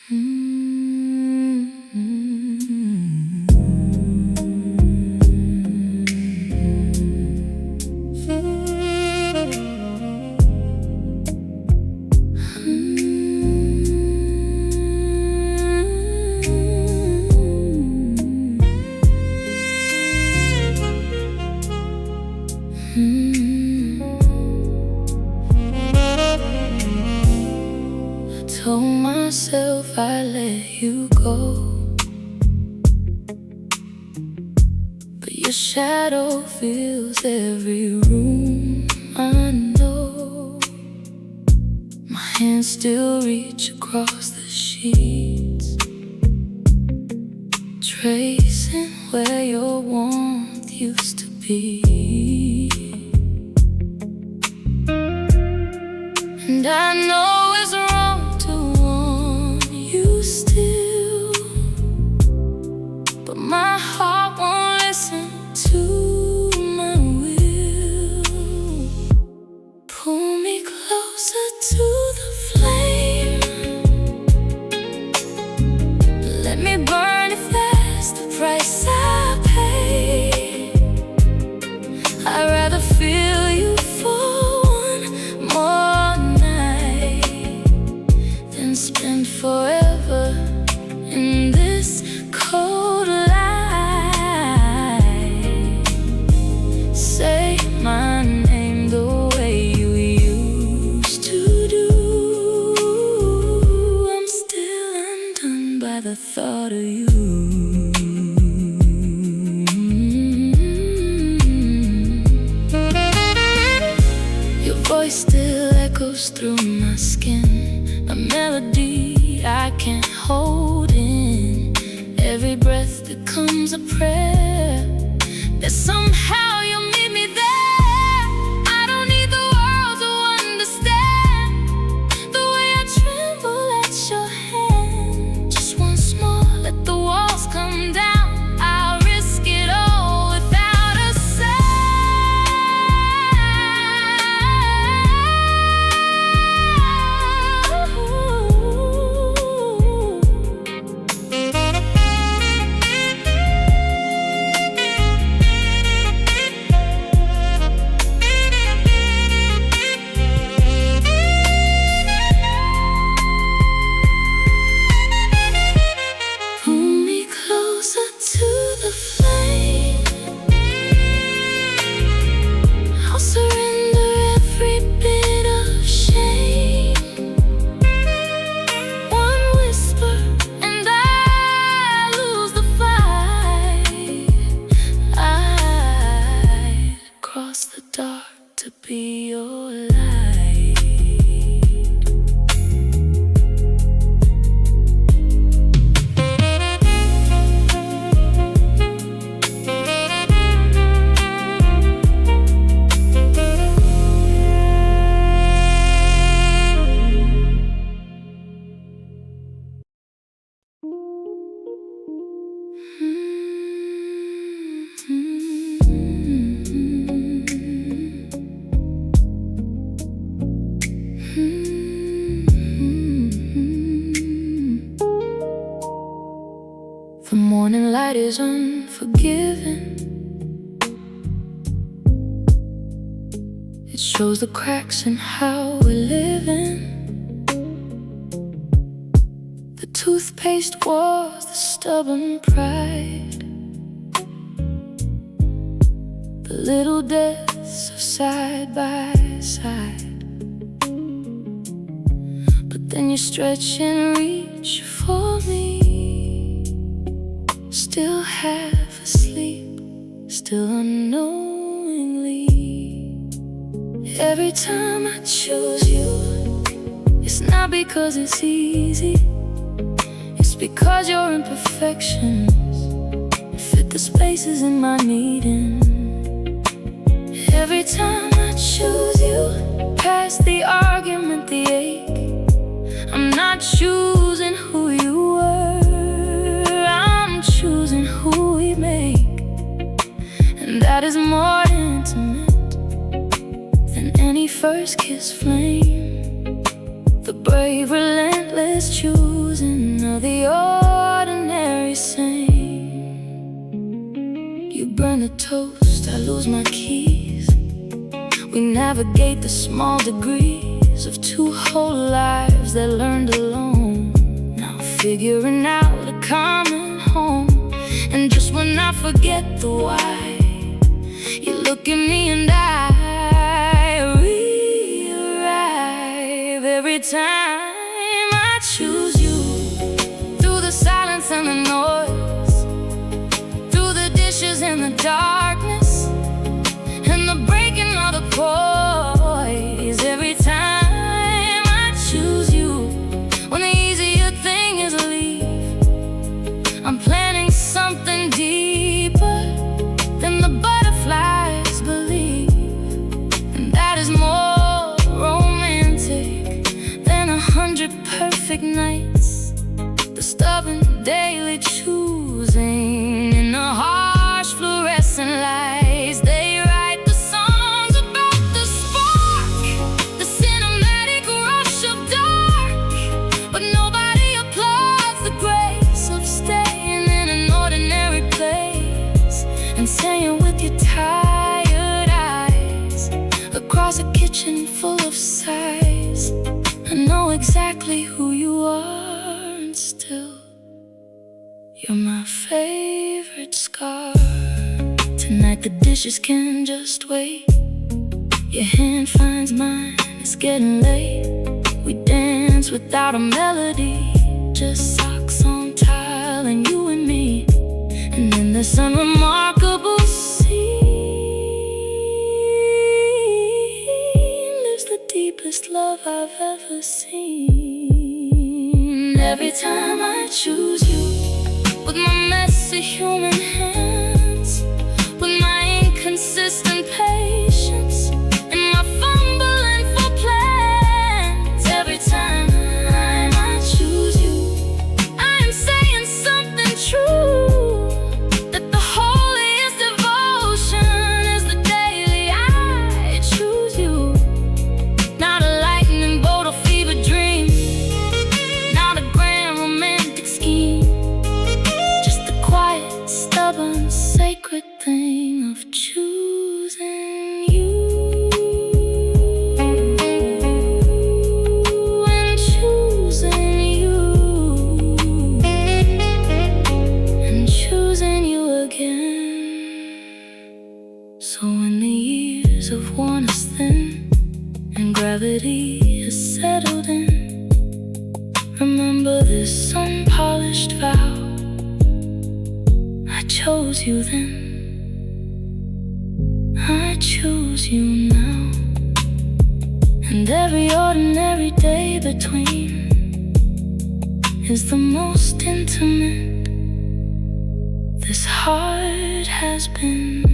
Told myself I'd let you go, but your shadow fills every room. I know my hands still reach across the sheets, tracing where your warmth used to be. And I know it's wrong to want you still, but my heart won't listen to my will. Pull me closer to the flame, let me burn if that's the price I pay. I'd rather feel you for one more night than spend forever in this cold light. Say my name the way you used to do. I'm still undone by the thought of you. Your voice still echoes through my skin, a melody I can't hold in. Every breath becomes a prayer that somehow you'll meet me there. I don't need the world to understand the way I tremble at your hand. Just once more, let the walls come down. I'll risk it all without a pull me closer to the flame. I'll surrender every bit of shame. One whisper and I lose the fight. I'd cross the dark to be your light. The morning light is unforgiving. It shows the cracks in how we're living. The toothpaste was the stubborn pride, the little deaths are side by side. But then you stretch and reach for me, still half asleep, still unknowingly. Every time I choose you, it's not because it's easy, it's because your imperfections fit the spaces in my needing. Every time I choose you, past the argument, the ache, I'm not choosing who you were, I'm choosing who we make. And that is more intimate than any first kiss flame, the brave, relentless choosing toast, I lose my keys. We navigate the small degrees of two whole lives that learned alone. Now figuring out a common home. And just when I forget the why, you look at me and I re-arrive every time I choose you. Through the silence and the noise, through the dishes and the darkness, and the breaking of the poise. Every time I choose you, when the easier thing is leave, I'm planning something deeper than the butterflies believe. And that is more romantic than 100 perfect nights. The stubborn daily choosing in the harsh fluorescent lights. They write the songs about the spark, the cinematic rush of dark, but nobody applauds the grace of staying in an ordinary place and saying with your tired eyes across a kitchen full of sighs, I know exactly who you are, and still you're my favorite scar. Tonight the dishes can just wait. Your hand finds mine, it's getting late. We dance without a melody, just socks on tile and you and me. And in this unremarkable scene lives the deepest love I've ever seen. Every time I choose you, with my messy human hands, with my inconsistent patience, and my fumbling for plans. Every time I choose you, I am saying something true, that the holiest devotion is the daily I choose you. Not a lightning bolt or fever dream, not a grand romantic scheme, stubborn, sacred thing of choosing you. And choosing you. And choosing you again. So when the years have worn us thin and gravity has settled in, remember this unpolished vow. I chose you then, I choose you now. And every ordinary day between is the most intimate this heart has been.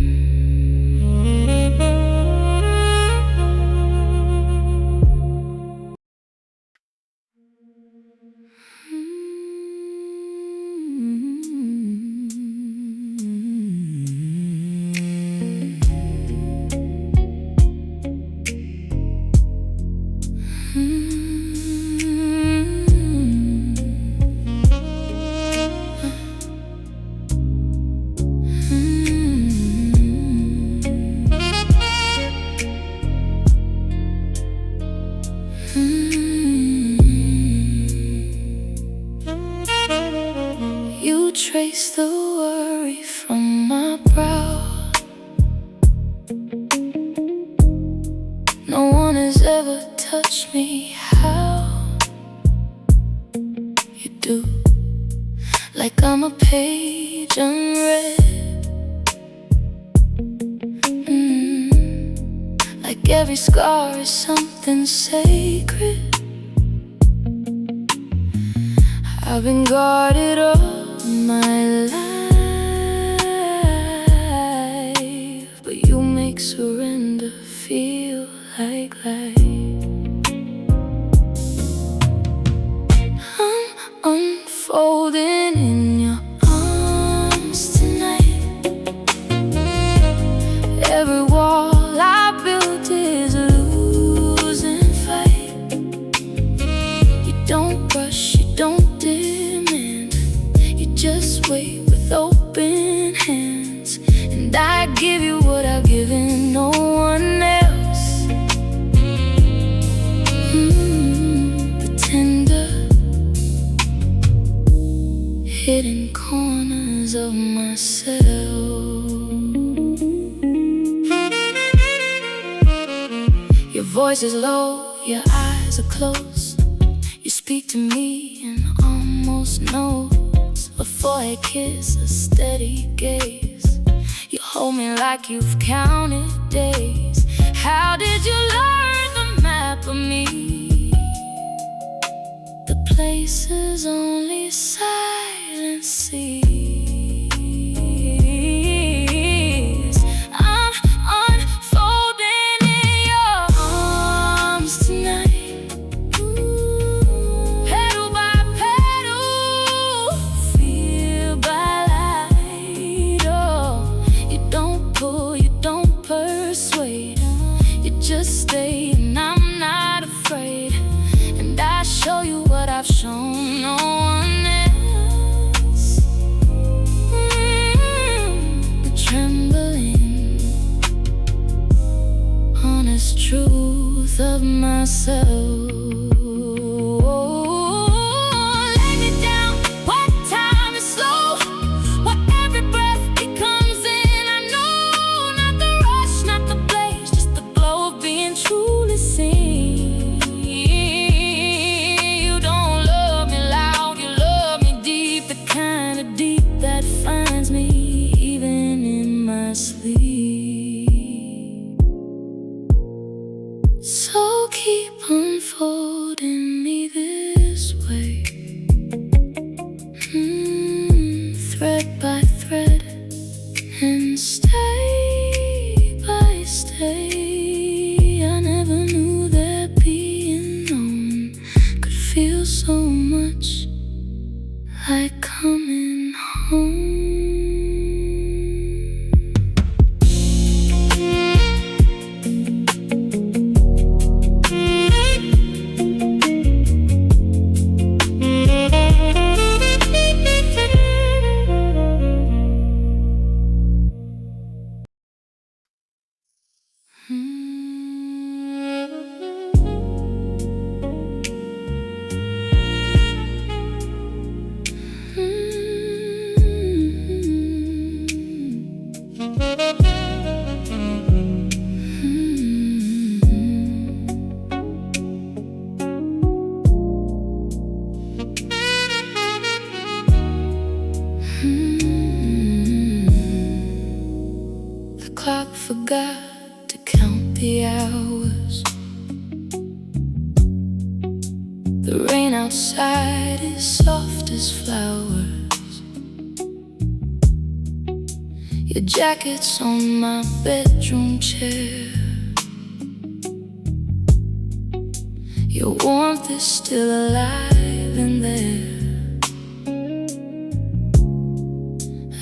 You trace the worry from my brow. No one has ever touched me how you do. Like I'm a page unread. Like every scar is something sacred. I've been guarded all my life, but you make surrender feel like life. I'm unfolding in your arms tonight. Every wall I built is a losing fight. You don't rush, you don't demand, you just wait with open hands. And I hidden corners of myself. Your voice is low, your eyes are close. You speak to me in almost notes. A forehead kiss, a steady gaze. You hold me like you've counted days. How did you learn the map of me? The places only silence sees. I'm unfolding in your arms tonight. Pedal by pedal, feel by light. Oh, you don't pull, you don't persuade. You just stay and I'm not afraid. And I show you what I've shown no one else. The trembling, honest truth of myself. Lay me down, what time is slow, what every breath becomes in. I know, not the rush, not the blaze, just the glow of being truly seen. You don't love me loud, you love me deep, the kind of deep that finds me even in my sleep. So keep unfolding me this way, thread by thread, and stay by stay. I never knew that being known could feel so much like coming home. The clock forgot to count the hours. The rain outside is soft as flowers. Your jacket's on my bedroom chair. Your warmth is still alive in there.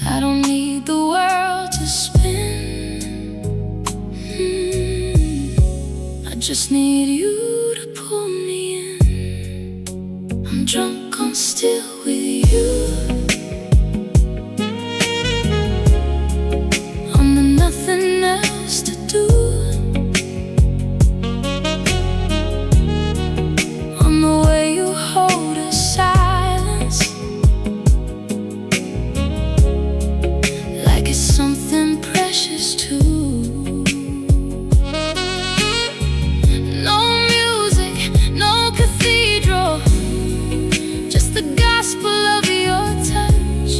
I don't need the world to spin. I just need you to pull me in. I'm drunk on still with you. On the nothing else to do. On the way you hold a silence, like it's something precious too. No music, no cathedral, just the gospel of your touch.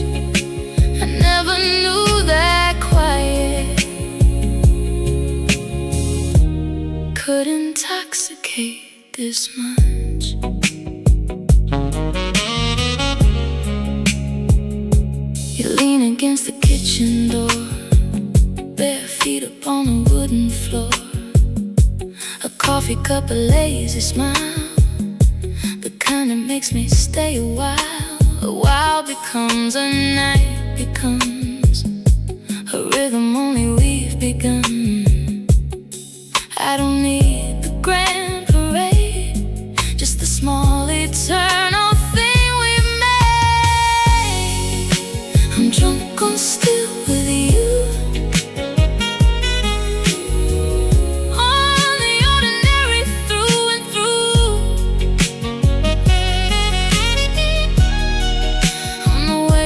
I never knew that quiet could intoxicate this much. You lean against the kitchen door, bare feet up on the wooden floor. A coffee cup, a lazy smile, the kind that makes me stay a while. A while becomes a night, becomes a rhythm only we've begun. I don't need the grand parade, just the small eternal thing we made. I'm drunk on still with you. On the ordinary through and through. On the way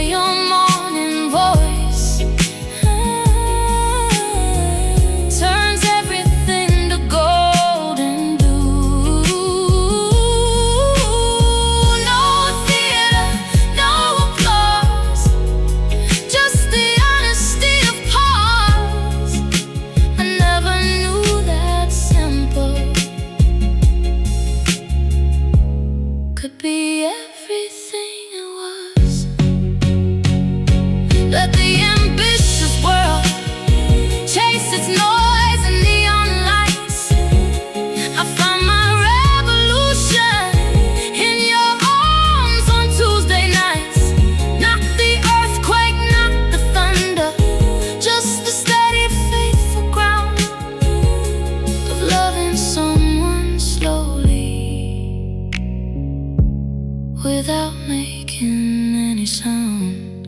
without making any sound.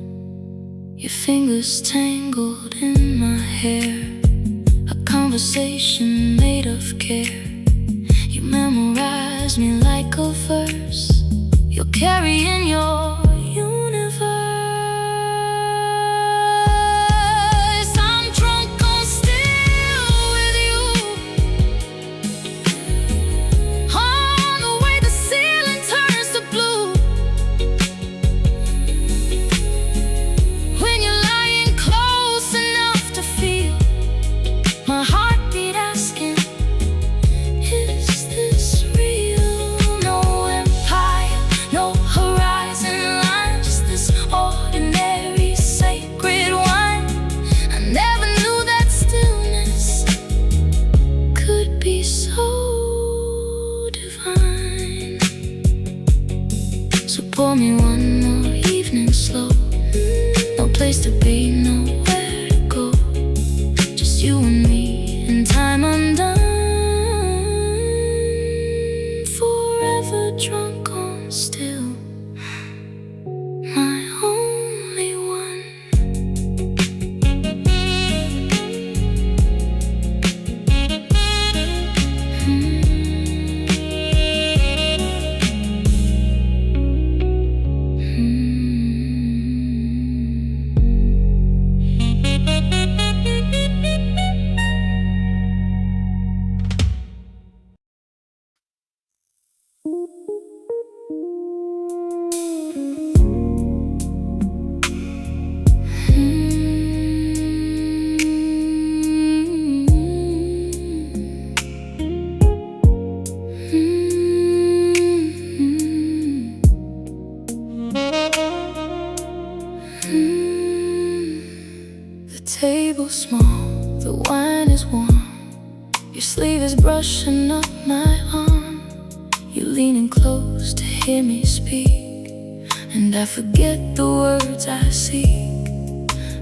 Your fingers tangled in my hair, a conversation made of care. You memorize me like a verse you'll carry in your universe. I'm drunk on still with you, on the way the ceiling turns to blue, when you're lying close enough to feel my heartbeat asking, is this real? No empire, no horizon line, just this ordinary sacred wine. I never knew that stillness could be so divine. So pour me one more evening slow, no place to be, nowhere to go, just you and me and time undone, forever drunk on still, my only one. The table's small, the wine is warm, your sleeve is brushing up my arm. You're leaning close to hear me speak, and I forget the words I seek.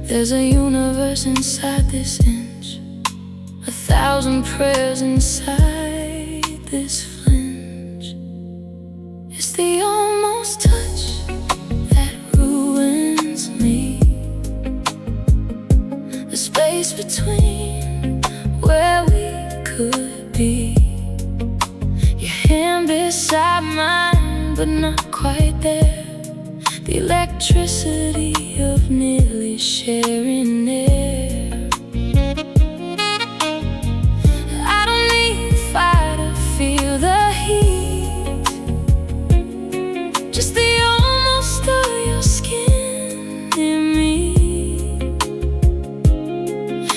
There's a universe inside this inch, 1,000 prayers inside this flinch. It's the almost touch that ruins me, the space between where we could be. Your hand beside mine, but not quite there. The electricity of nearly sharing air. I don't need fire to feel the heat, just the almost of your skin in me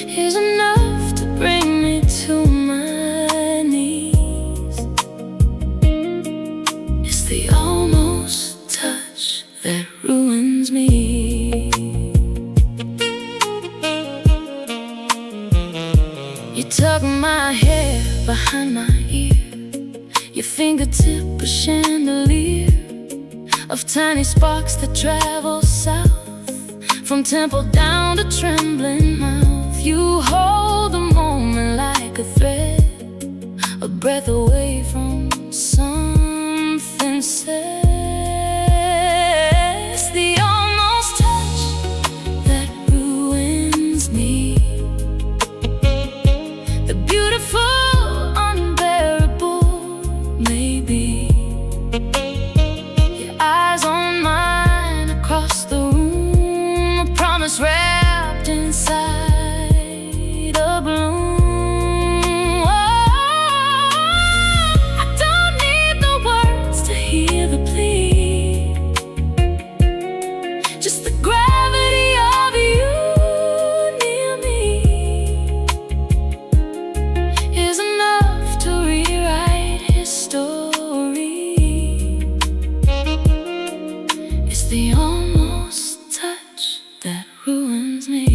is enough to bring me to my knees. It's the almost touch that ruins me. You tug my hair behind my ear, your fingertip a chandelier of tiny sparks that travel south, from temple down to trembling mouth. You hold the moment like a thread, a breath away from something said. It's the almost touch that ruins me, the beautiful unbearable maybe. Your eyes on mine across the room, a promise wrapped inside a bloom. I don't need the words to hear the plea, just the gravity of you near me is enough to rewrite history. It's the almost touch that ruins me.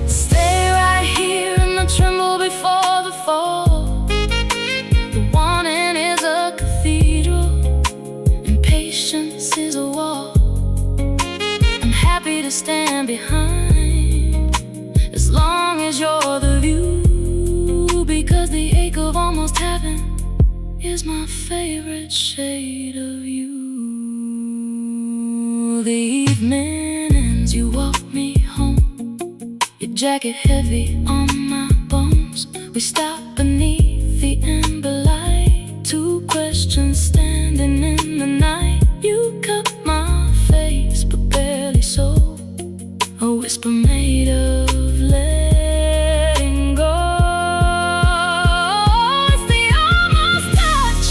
Stay right here and I tremble before the fall. The warning is a cathedral, and patience is a wall. I'm happy to stand behind, as long as you're the view, because the ache of almost heaven is my favorite shade of you. The evening ends, you walk me home, your jacket heavy on my bones. We stop beneath the amber light, two questions standing in the night. You cut my face, but barely so, a whisper made of letting go. It's the almost touch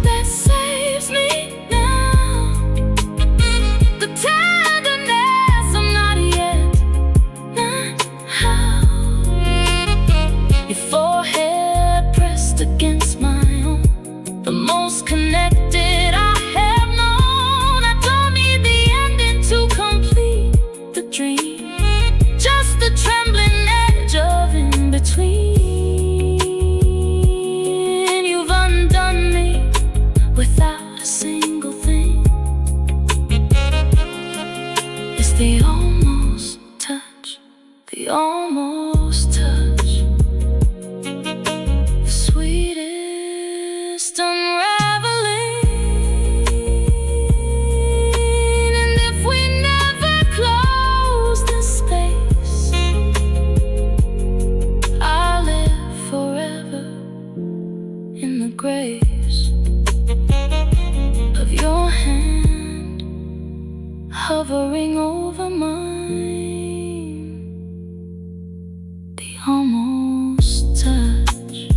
that saves me now, the tenderness I'm not yet, not how. Your forehead pressed against my own, the most connected I have known. I don't need the ending to complete the dream, just the trembling edge of in between. You've undone me without a single thing. It's the almost touch, the almost touch, the sweetest unraveling. And if we never close this space, I'll live forever in the grace of your hand hovering over mine. The almost touch,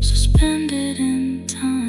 suspended in time.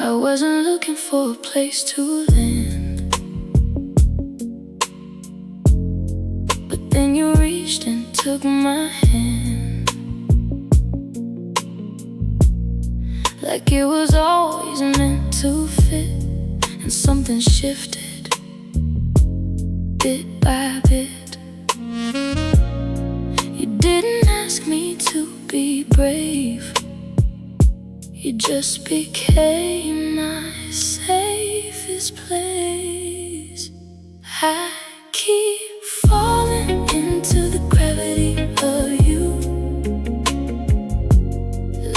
I wasn't looking for a place to land, but then you reached and took my hand, like it was always meant to fit. And something shifted bit by bit. You didn't ask me to be brave, you just became my safest place. I keep falling into the gravity of you,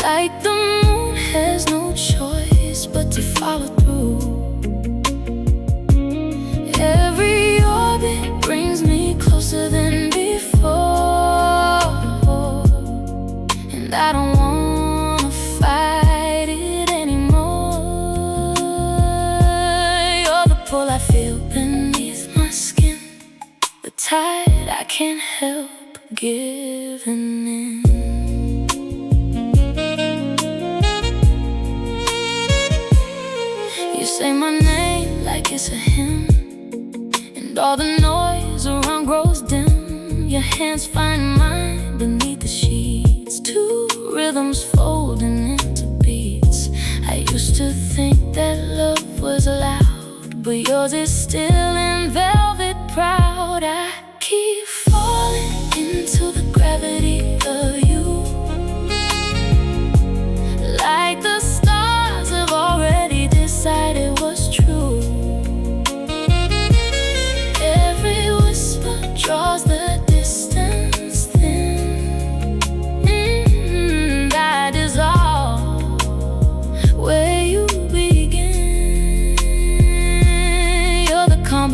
like the moon has no choice but to follow through. Every orbit brings me closer than before, and I don't wanna fight it anymore. You're the pull I feel beneath my skin, the tide I can't help giving in. You say my name like it's a hymn, and all the noise around grows dim. Your hands find mine beneath the sheets, two rhythms folding into beats. I used to think that love was loud, but yours is still in velvet proud. I keep falling into the gravity of you, like the stars have already decided what's true. Every whisper draws the distance thin, and I dissolve where you begin. You're the calm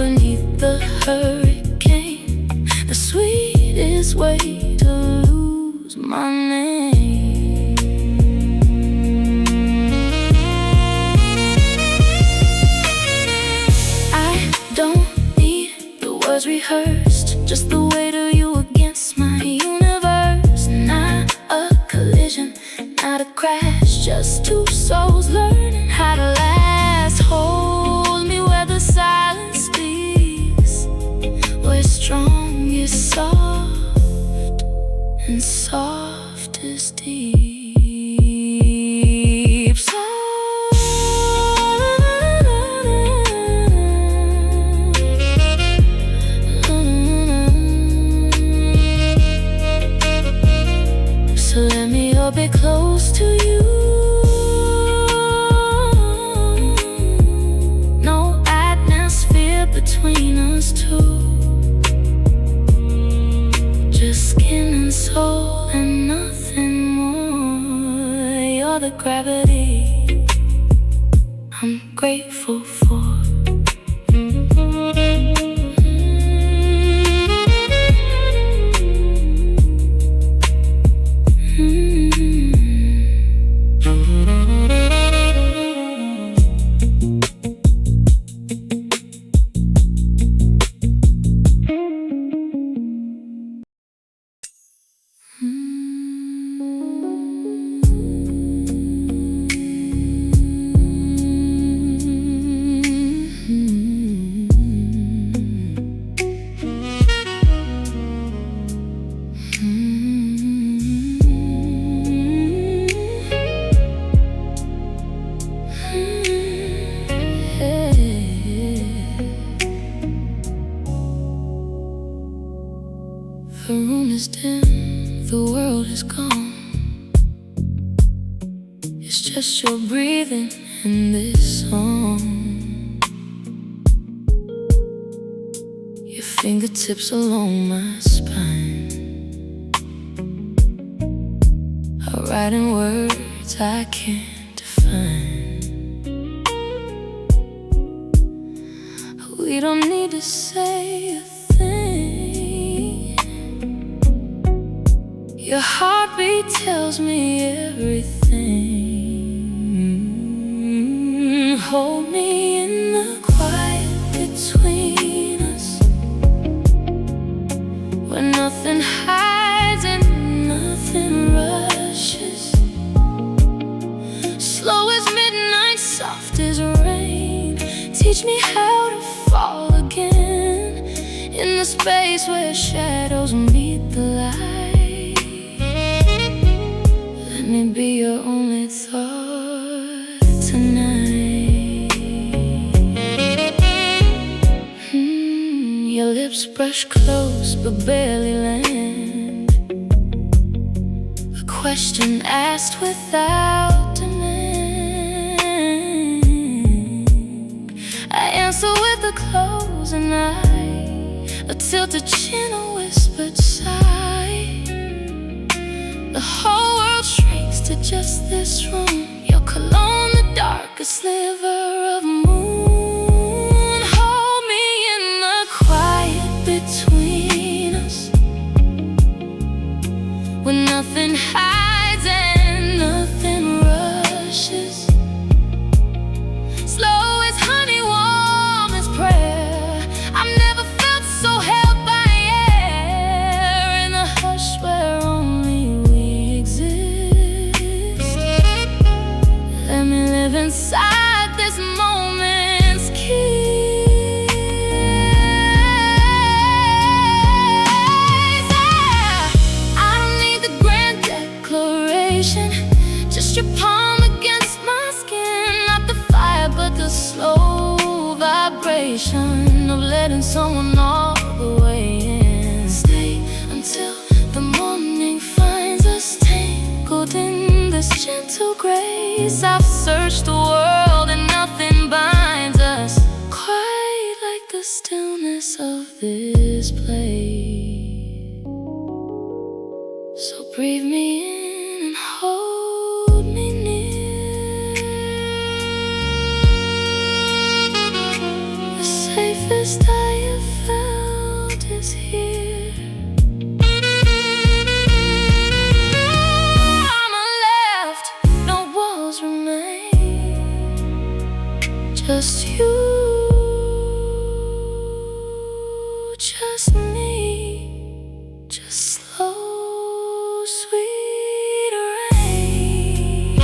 is just two souls learning how to last. Hold me where the silence speaks, where strong is soft and soft is deep. So let me a bit close to you. No atmosphere between us two, just skin and soul and nothing more. You're the gravity I'm grateful for. The room is dim, the world is gone. It's just your breathing in this song. Your fingertips along my spine are writing words I can't define. We don't need to say a thing. Your heartbeat tells me everything. Hold me in the quiet between us, where nothing hides and nothing rushes. Slow as midnight, soft as rain. Teach me how to fall again in the space where shadows meet the light. Let me be your only thought tonight. Your lips brush close but barely land. A question asked without demand. I answer with a closing eye, a tilted chin, a whispered sigh. The whole world shrinks to just this room. Your cologne, the darkest sliver of moon. Hold me in the quiet between us, where nothing hides and nothing rushes. Slow as honey, warm as prayer. I've never felt so held by air, in the hush where only we exist. Let me live inside this moment's kiss. I don't need the grand declaration, just your palm against my skin. Not the fire, but the slow vibration of letting someone all the way in. Stay until the morning finds us tangled in this gentle grace. I've searched the world and nothing binds us quite like the stillness of this place. So breathe me in and hold me near. The safest I have felt is here. I'm left, no walls remain, just you, just me, just slow, sweet rain.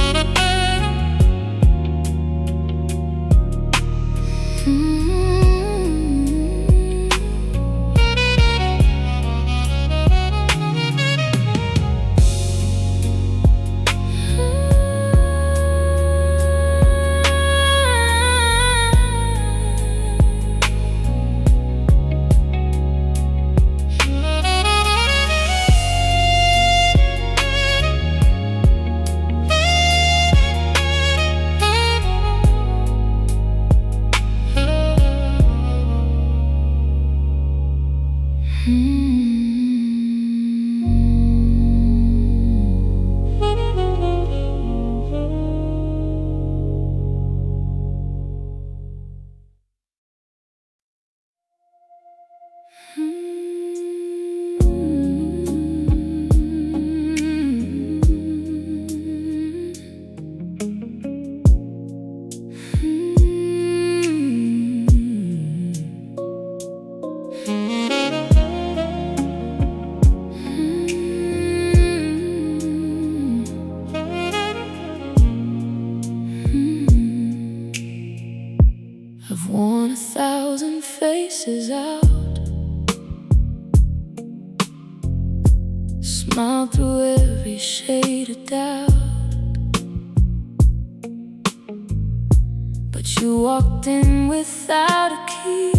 I've worn 1,000 faces out, smiled through every shade of doubt, but you walked in without a key,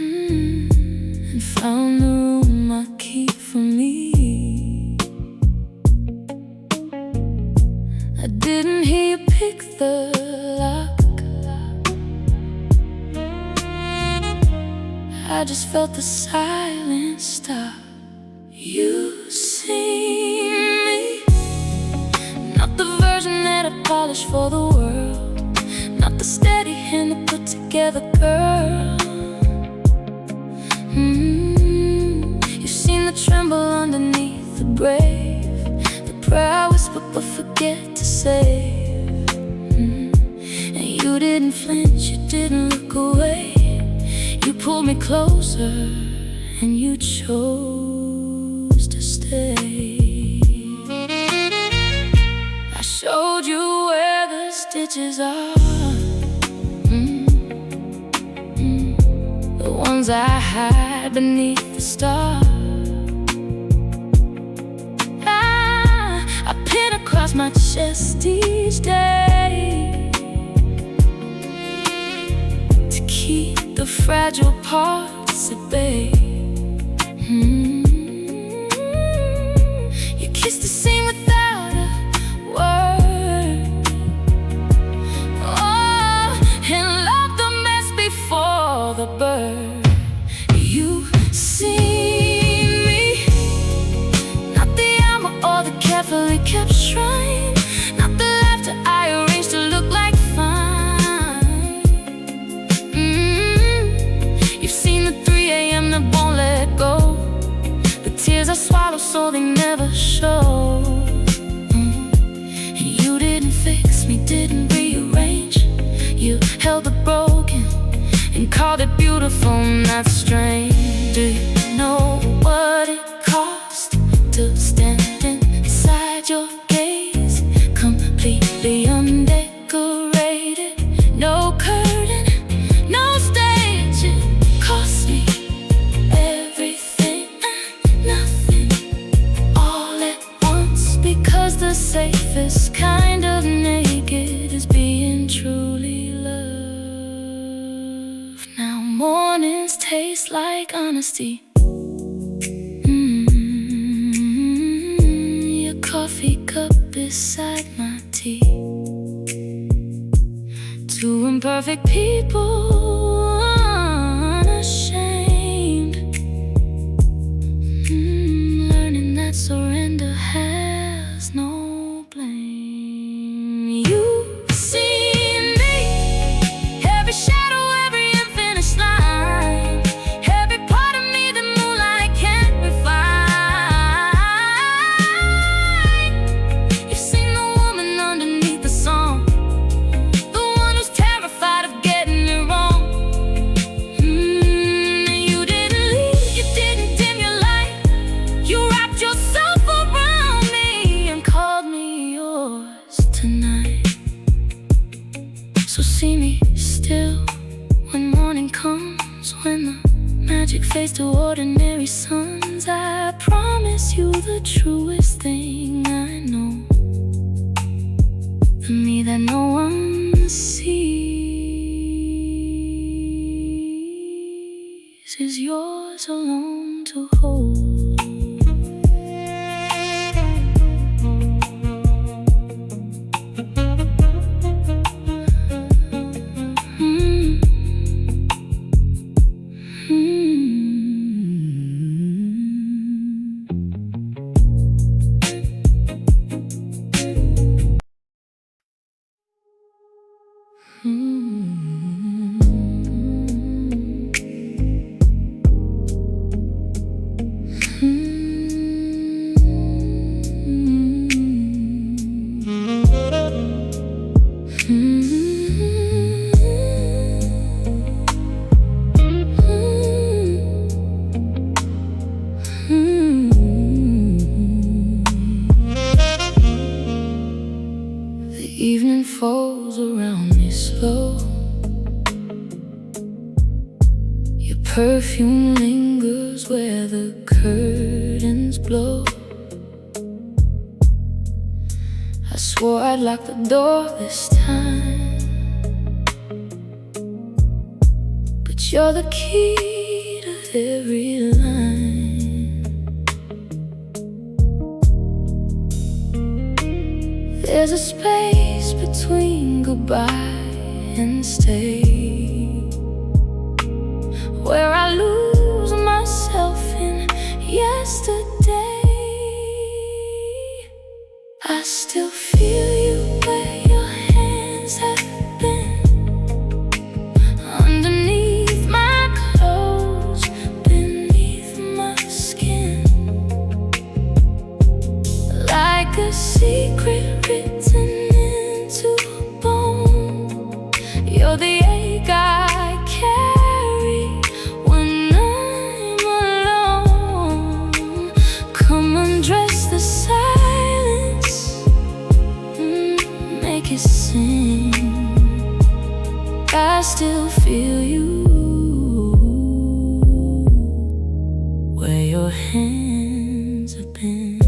and found the room I keep for me. I didn't hear you pick the lock, I just felt the silence stop. You see me, not the version that I polish for the world, not the steady hand that put together girl. You've seen the tremble underneath the brave, the prayer I whisper but forget to say. And you didn't flinch, you didn't look away, you pulled me closer and you chose to stay. I showed you where the stitches are, the ones I hide beneath the stars. I pin across my chest each day to keep the fragile parts at bay. You kissed the scene without a word, oh, and loved the mess before the bird. You see me, not the armor or the carefully kept shrine, not the laughter I arranged to look like fine. You've seen the 3 a.m. that won't let go, the tears I swallow so they never show. And you didn't fix me, didn't rearrange, you held the broken and called it beautiful, not strange. Do you know what it cost to stand inside your gaze, completely undecorated, no curtain, no stage? It cost me everything and nothing all at once, because the safest kind of naked is being truly loved. Now mornings taste like honesty, your coffee cup beside my tea. 2 imperfect people, unashamed, learning that surrender has no blame. You see me, every shadow, every unfinished line, every part of me the moonlight can't refine. You've seen the woman underneath the song, the one who's terrified of getting it wrong. You didn't leave, you didn't dim your light, you wrapped yourself around me and called me yours tonight. So see me still when morning comes, when the magic fades to ordinary suns. I promise you the truest thing I know, the me that no one sees is yours alone to hold. The evening falls around me, me slow. Your perfume lingers where the curtains blow. I swore I'd lock the door this time, but you're the key to every line. There's a space between goodbye and stay, where I lose myself in yesterday. I still feel you where your hands have been, underneath my clothes, beneath my skin, like a secret written into a bone. You're the ache I carry when I'm alone. Come undress the silence, make it sing. I still feel you where your hands have been.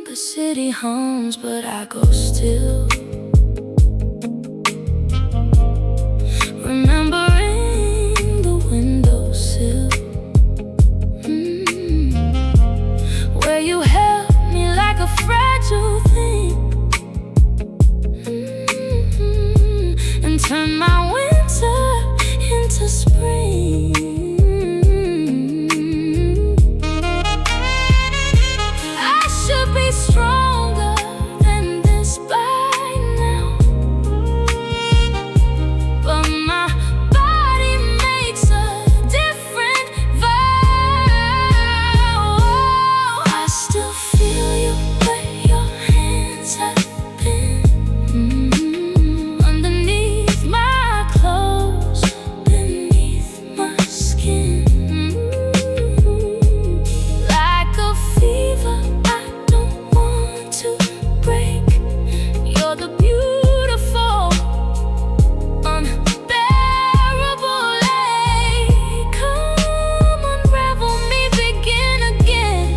The city hums, but I go still, remembering the windowsill, where you held me like a fragile thing, and turned my winter into spring. I should be stronger than this by now, but my body makes a different vow. I still feel you where your hands have been, underneath my clothes, beneath my skin, like a fever I don't want to break. You're the beautiful, unbearable ache. Come unravel me, begin again.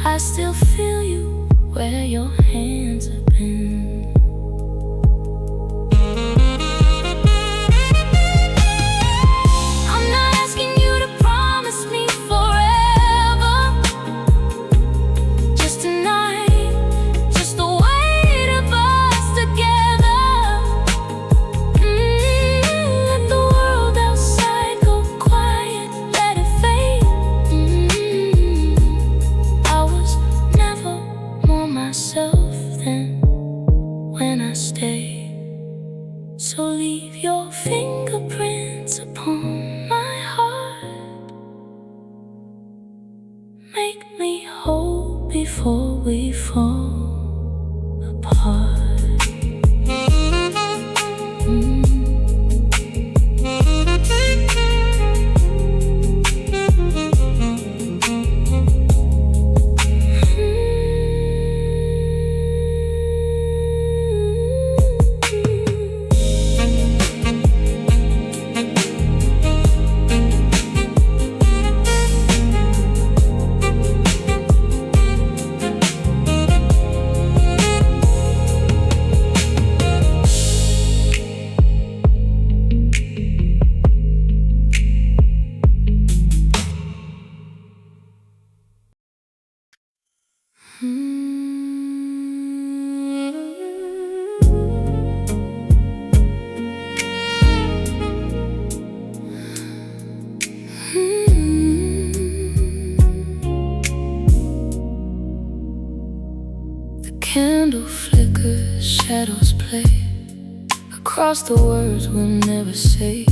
I still feel you where your hands have been. I'm not asking you to promise me forever, just tonight, just the weight of us together. Let the world outside go quiet, let it fade. I was never more myself than when I stayed. So leave your fingerprints upon my heart, make me whole before we fall apart. The candle flickers, shadows play across the words we'll never say.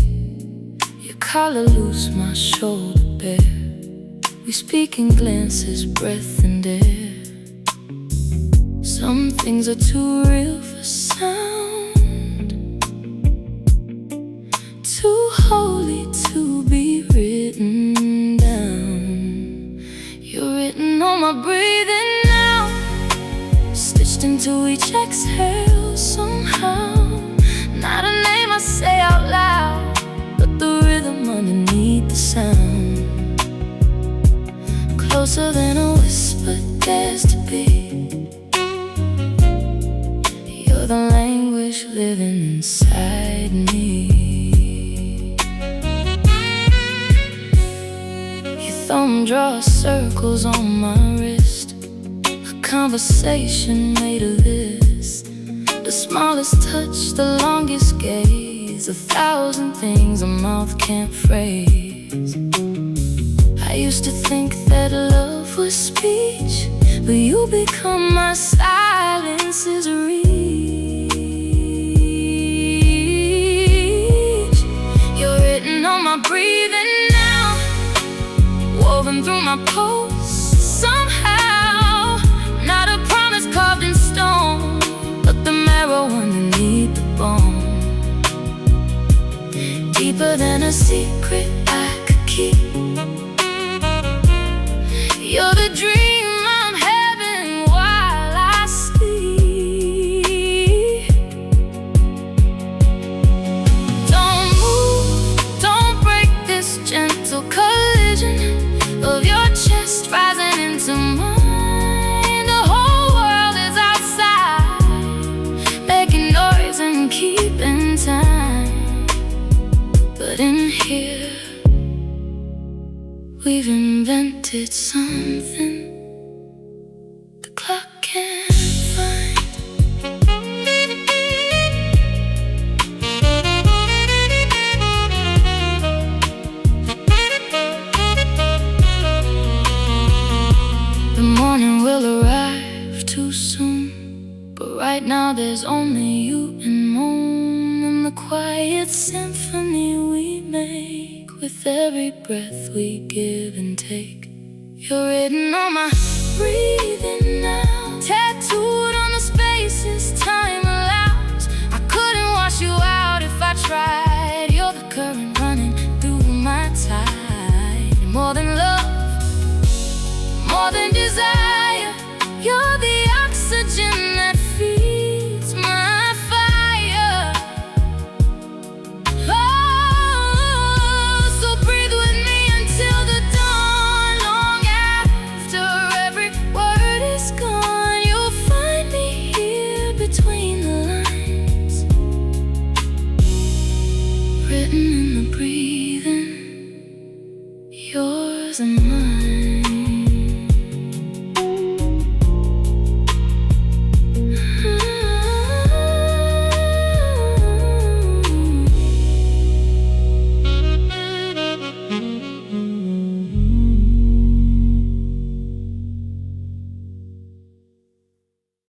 Your collar loose, my shoulder bare. We speak in glances, breath and air. Some things are too real for sound, too holy to be written down. You're written my breathing now, stitched into each exhale somehow. Not a name I say out loud, but the rhythm underneath the sound. Closer than a whisper dares to be. You're the language living inside me. Your thumb draws circles on my wrist, a conversation made of this. The smallest touch, the longest gaze, 1,000 things a mouth can't phrase. I used to think that love was speech, but you become my silence's reach. You're written on my breathing now, woven through my pulse somehow. Not a promise carved in stone, but the marrow underneath the bone. Deeper than a secret I could keep. You're the dream I'm having while I sleep. Don't move, don't break this gentle collision of your chest rising into mine. The whole world is outside, making noise and keeping time. But in here we've invented something the clock can't find. The morning will arrive too soon, but right now there's only you and moon, and the quiet symphony we make with every breath we give and take. You're written on my breathing now, tattooed on the spaces time allows. I couldn't wash you out if I tried. You're the current running through my tide. More than love, more than desire, you're the oxygen that feeds my fire. Oh, so breathe with me until the dawn. Long after every word is gone, you'll find me here between the lines, written in the breathing, yours and mine.